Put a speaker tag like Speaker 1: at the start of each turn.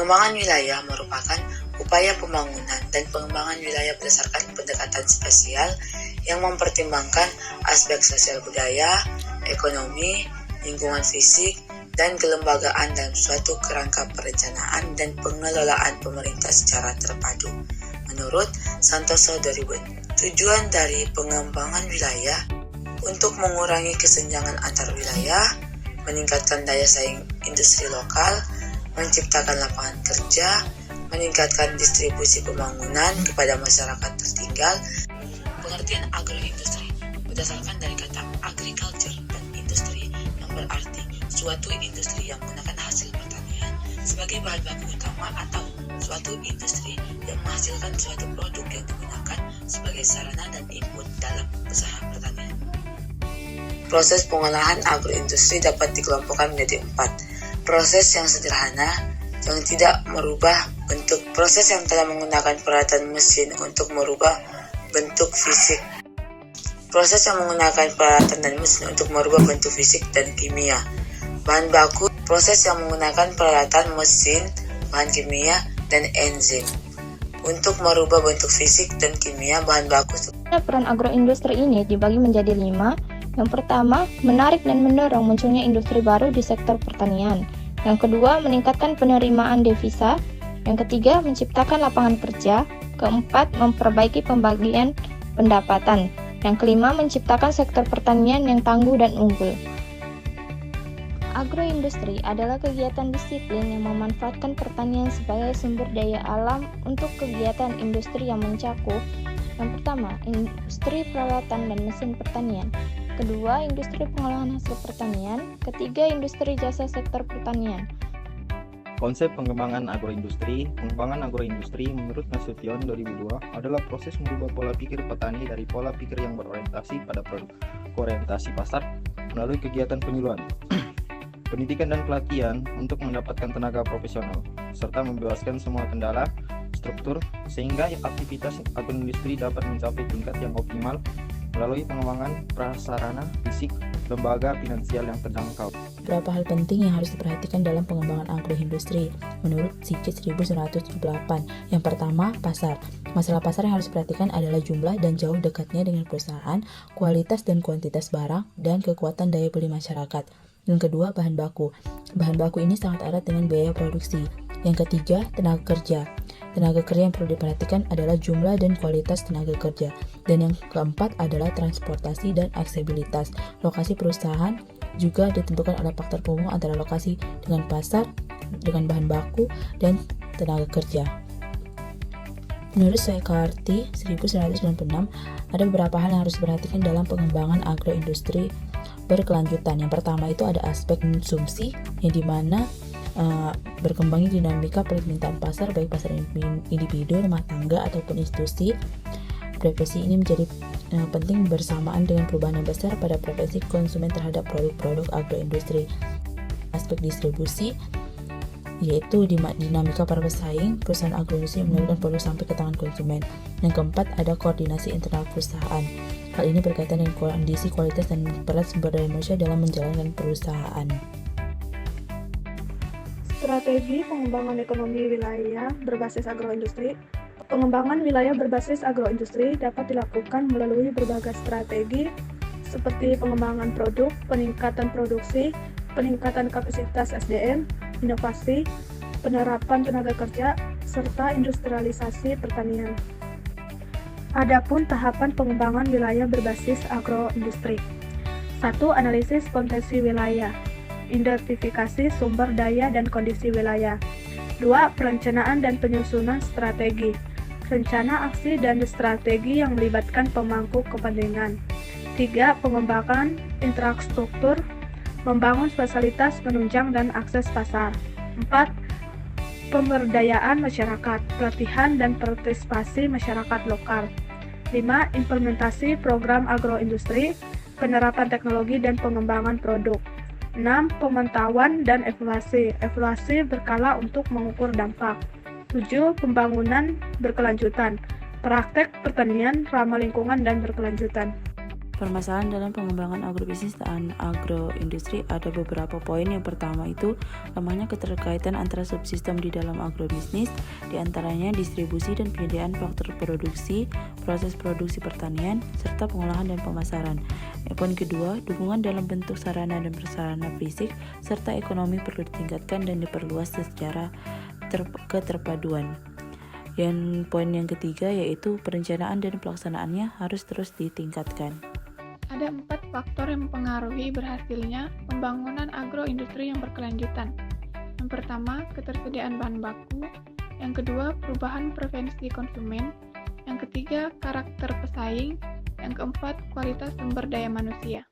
Speaker 1: Pengembangan wilayah merupakan upaya pembangunan dan pengembangan wilayah berdasarkan pendekatan spasial yang mempertimbangkan aspek sosial budaya, ekonomi, lingkungan fisik, dan kelembagaan dalam suatu kerangka perencanaan dan pengelolaan pemerintah secara terpadu. Menurut Santoso 2000, tujuan dari pengembangan wilayah untuk mengurangi kesenjangan antar wilayah, meningkatkan daya saing industri lokal, menciptakan lapangan kerja, meningkatkan distribusi pembangunan kepada masyarakat tertinggal. Pengertian agroindustri berdasarkan dari kata agriculture dan industri yang berarti suatu industri yang menggunakan hasil pertanian sebagai bahan baku utama atau suatu industri yang menghasilkan suatu produk yang digunakan sebagai sarana dan input dalam usaha pertanian. Proses pengolahan agroindustri dapat dikelompokkan menjadi 4. Proses yang sederhana, yang tidak merubah bentuk. Proses yang telah menggunakan peralatan mesin untuk merubah bentuk fisik. Proses yang menggunakan peralatan dan mesin untuk merubah bentuk fisik dan kimia. Bahan baku, proses yang menggunakan peralatan mesin, bahan kimia, dan enzim untuk merubah bentuk fisik dan kimia bahan baku.
Speaker 2: Peran agroindustri ini dibagi menjadi 5. Yang pertama, menarik dan mendorong munculnya industri baru di sektor pertanian. Yang kedua, meningkatkan penerimaan devisa. Yang ketiga, menciptakan lapangan kerja. Keempat, memperbaiki pembagian pendapatan. Yang kelima, menciptakan sektor pertanian yang tangguh dan unggul. Agroindustri adalah kegiatan disiplin yang memanfaatkan pertanian sebagai sumber daya alam untuk kegiatan industri yang mencakup: yang pertama, industri peralatan dan mesin pertanian. Kedua, industri pengolahan hasil pertanian. Ketiga, industri jasa sektor pertanian.
Speaker 3: Konsep pengembangan agroindustri. Pengembangan agroindustri menurut Nasution 2002 adalah proses merubah pola pikir petani dari pola pikir yang berorientasi pada produk ke orientasi pasar melalui kegiatan penyuluhan, pendidikan dan pelatihan untuk mendapatkan tenaga profesional, serta membebaskan semua kendala struktur sehingga aktivitas agroindustri dapat mencapai tingkat yang optimal melalui pengembangan prasarana fisik, lembaga finansial yang terjangkau.
Speaker 4: Beberapa hal penting yang harus diperhatikan dalam pengembangan agroindustri menurut Sikit 1978. Yang pertama, pasar. Masalah pasar yang harus diperhatikan adalah jumlah dan jauh dekatnya dengan perusahaan, kualitas dan kuantitas barang, dan kekuatan daya beli masyarakat. Yang kedua, bahan baku. Bahan baku ini sangat erat dengan biaya produksi. Yang ketiga, tenaga kerja. Tenaga kerja yang perlu diperhatikan adalah jumlah dan kualitas tenaga kerja. Dan yang keempat adalah transportasi dan aksesibilitas. Lokasi perusahaan juga ditentukan oleh faktor penghubung antara lokasi dengan pasar, dengan bahan baku, dan tenaga kerja. Menurut Soekarti 1996, ada beberapa hal yang harus diperhatikan dalam pengembangan agroindustri berkelanjutan. Yang pertama itu ada aspek konsumsi, yang dimana berkembangnya dinamika permintaan pasar, baik pasar individu, rumah tangga, ataupun institusi. Preferensi ini menjadi penting bersamaan dengan perubahan yang besar pada preferensi konsumen terhadap produk-produk agroindustri. Aspek distribusi, yaitu dinamika para pesaing perusahaan agroindustri menurunkan produk sampai ke tangan konsumen. Yang keempat, ada koordinasi internal perusahaan. Hal ini berkaitan dengan kondisi, kualitas, dan peran sumber daya manusia dalam menjalankan perusahaan.
Speaker 5: Strategi pengembangan ekonomi wilayah berbasis agroindustri. Pengembangan wilayah berbasis agroindustri dapat dilakukan melalui berbagai strategi seperti pengembangan produk, peningkatan produksi, peningkatan kapasitas SDM, inovasi, penerapan tenaga kerja, serta industrialisasi pertanian. Adapun tahapan pengembangan wilayah berbasis agroindustri. 1. Analisis potensi wilayah. Identifikasi sumber daya dan kondisi wilayah. 2. Perencanaan dan penyusunan strategi. Rencana aksi dan strategi yang melibatkan pemangku kepentingan. 3. Pengembangan infrastruktur, membangun fasilitas penunjang dan akses pasar. 4. Pemberdayaan masyarakat, pelatihan dan partisipasi masyarakat lokal. 5. Implementasi program agroindustri, penerapan teknologi dan pengembangan produk. 6. Pemantauan dan evaluasi berkala untuk mengukur dampak. 7. Pembangunan berkelanjutan, praktek pertanian ramah lingkungan dan berkelanjutan.
Speaker 4: Permasalahan dalam pengembangan agrobisnis dan agroindustri ada beberapa poin. Yang pertama itu lemahnya keterkaitan antara subsistem di dalam agrobisnis, diantaranya distribusi dan penyediaan faktor produksi, proses produksi pertanian, serta pengolahan dan pemasaran. Poin kedua, dukungan dalam bentuk sarana dan prasarana fisik serta ekonomi perlu ditingkatkan dan diperluas secara keterpaduan. Dan poin yang ketiga yaitu perencanaan dan pelaksanaannya harus terus ditingkatkan.
Speaker 6: Ada 4 faktor yang mempengaruhi berhasilnya pembangunan agroindustri yang berkelanjutan. Yang pertama, ketersediaan bahan baku. Yang kedua, perubahan preferensi konsumen. Yang ketiga, karakter pesaing. Yang keempat, kualitas sumber daya manusia.